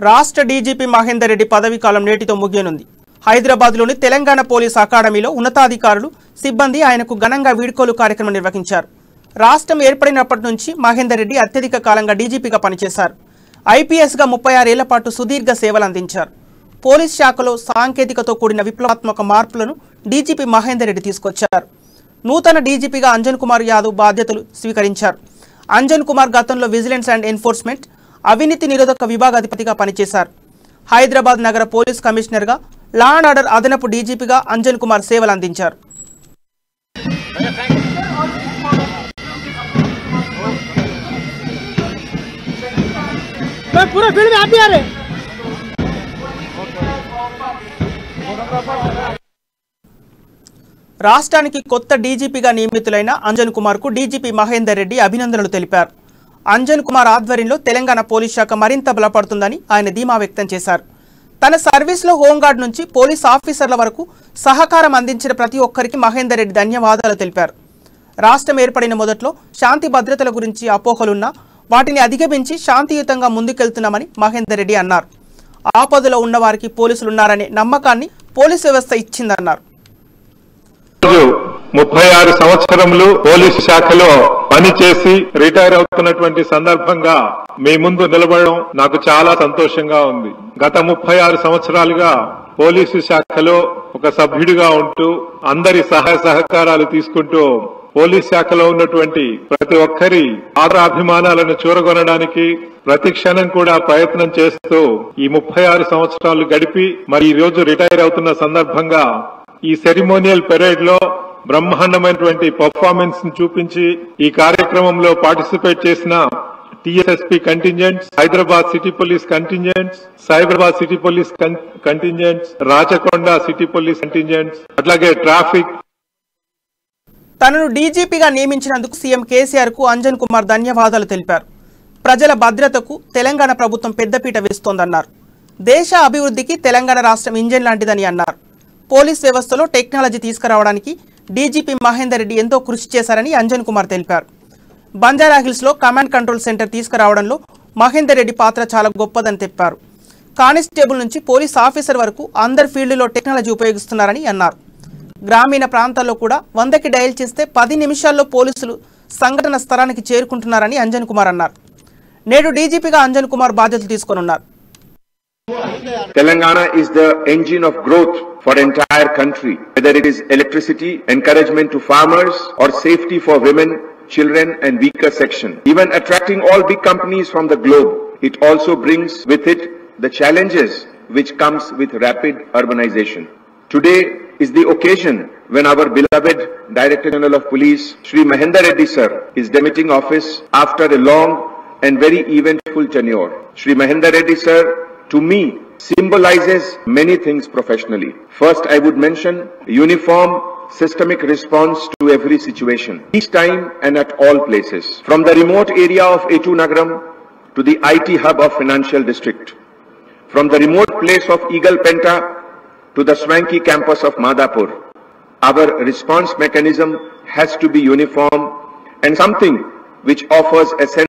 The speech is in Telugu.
రాష్ట్ర డీజీపీ మహేందర్ రెడ్డి పదవీ కాలం నేటితో ముగియనుంది. హైదరాబాద్లోని తెలంగాణ పోలీస్ అకాడమీలో ఉన్నతాధికారులు, సిబ్బంది ఆయనకు ఘనంగా వీడ్కోలు కార్యక్రమం నిర్వహించారు. రాష్ట్రం ఏర్పడినప్పటి నుంచి మహేందర్ రెడ్డి అత్యధిక కాలంగా డీజీపీగా పనిచేశారు. ఐపీఎస్గా 36 ఏళ్ల పాటు సుదీర్ఘ సేవలు అందించారు. పోలీస్ శాఖలో సాంకేతికతో కూడిన విప్లవాత్మక మార్పులను డీజీపీ మహేందర్ రెడ్డి తీసుకొచ్చారు. నూతన డీజీపీగా అంజన్ కుమార్ యాదవ్ బాధ్యతలు స్వీకరించారు. అంజన్ కుమార్ గతంలో విజిలెన్స్ అండ్ ఎన్ఫోర్స్మెంట్, అవినీతి నిరోధక విభాగాధిపతిగా పనిచేశారు. హైదరాబాద్ నగర పోలీస్ కమిషనర్గా, లా అండ్ ఆర్డర్ అదనపు డీజీపీగా అంజన్ కుమార్ సేవలు అందించారు. రాష్ట్రానికి కొత్త డీజీపీగా నియమితులైన అంజన్ కుమార్ కు డీజీపీ మహేందర్ రెడ్డి అభినందనలు తెలిపారు. అంజన్ కుమార్ ఆధ్వర్యంలో తెలంగాణ పోలీస్ శాఖ మరింత బలపడుతుందని ఆయన ధీమా వ్యక్తం చేశారు. తన సర్వీస్లో హోంగార్డ్ నుంచి పోలీస్ ఆఫీసర్ల వరకు సహకారం అందించిన ప్రతి ఒక్కరికి మహేందర్ రెడ్డి ధన్యవాదాలు తెలిపారు. రాష్ట్రం ఏర్పడిన మొదట్లో శాంతి భద్రతల గురించి అపోహలున్నా వాటిని అధిగమించి శాంతియుతంగా ముందుకెళ్తున్నామని మహేందర్ రెడ్డి అన్నారు. ఆపదలో ఉన్న వారికి పోలీసులున్నారనే నమ్మకాన్ని పోలీసు వ్యవస్థ ఇచ్చిందన్నారు. 36 సంవత్సరములు పోలీసు శాఖలో పనిచేసి రిటైర్ అవుతున్నటువంటి సందర్భంగా మీ ముందు నిలబడడం నాకు చాలా సంతోషంగా ఉంది. గత 36 సంవత్సరాలుగా పోలీసు శాఖలో ఒక సభ్యుడిగా ఉంటూ అందరి సహాయ సహకారాలు తీసుకుంటూ పోలీస్ శాఖలో ఉన్నటువంటి ప్రతి ఒక్కరి ఆదరాభిమానాలను చూరగొనడానికి ప్రతి క్షణం కూడా ప్రయత్నం చేస్తూ ఈ 36 సంవత్సరాలు గడిపి మరి ఈ రోజు రిటైర్ అవుతున్న సందర్భంగా ఈ సెరిమోనియల్ పెరేడ్ లో బ్రహ్మాండమైనటువంటి పర్ఫార్మెన్స్ ని చూపించి ఈ కార్యక్రమంలో పార్టిసిపేట్ చేసిన TSSP contingents, Hyderabad city police contingents, Cyberabad city police contingents, Rachakonda city police contingents, అట్లాగే ట్రాఫిక్. తనను డీజీపీగా నియమించినందుకు సీఎం కేసీఆర్ కు అంజన్ కుమార్ ధన్యవాదాలు తెలిపారు. ప్రజల భద్రతకు తెలంగాణ ప్రభుత్వం పెద్దపీట వేస్తోందన్నారు. దేశ అభివృద్ధికి తెలంగాణ రాష్ట్రం ఇంజన్ లాంటిదని అన్నారు. పోలీస్ వ్యవస్థలో టెక్నాలజీ తీసుకురావడానికి డీజీపీ మహేందర్ రెడ్డి ఎంతో కృషి చేశారని అంజన్ కుమార్ తెలిపారు. బంజారాహిల్స్ లో కమాండ్ కంట్రోల్ సెంటర్ తీసుకురావడంలో మహేందర్ రెడ్డి పాత్ర చాలా గొప్పదని చెప్పారు. కానిస్టేబుల్ నుంచి పోలీస్ ఆఫీసర్ వరకు అందరి ఫీల్డ్లో టెక్నాలజీ ఉపయోగిస్తున్నారని అన్నారు. గ్రామీణ ప్రాంతాల్లో కూడా 100కి డయల్ చేస్తే 10 నిమిషాల్లో పోలీసులు సంఘటన స్థలానికి చేరుకుంటున్నారని అంజన్ కుమార్ అన్నారు. నేడు డీజీపీగా అంజన్ కుమార్ బాధ్యతలు తీసుకొనున్నారు. Telangana is the engine of growth for the entire country, whether it is electricity, encouragement to farmers, or safety for women, children and weaker section. Even attracting all big companies from the globe, it also brings with it the challenges which comes with rapid urbanization. Today is the occasion when our beloved Director General of Police, Shri Mehender Reddy sir, is demitting office after a long and very eventful tenure. Shri Mehender Reddy sir, to me, symbolizes many things professionally. First, I would mention uniform, systemic response to every situation, each time and at all places. From the remote area of A2 Nagaram to the IT hub of Financial District. From the remote place of Eagle Penta to the swanky campus of Madhapur. Our response mechanism has to be uniform and something which offers a sense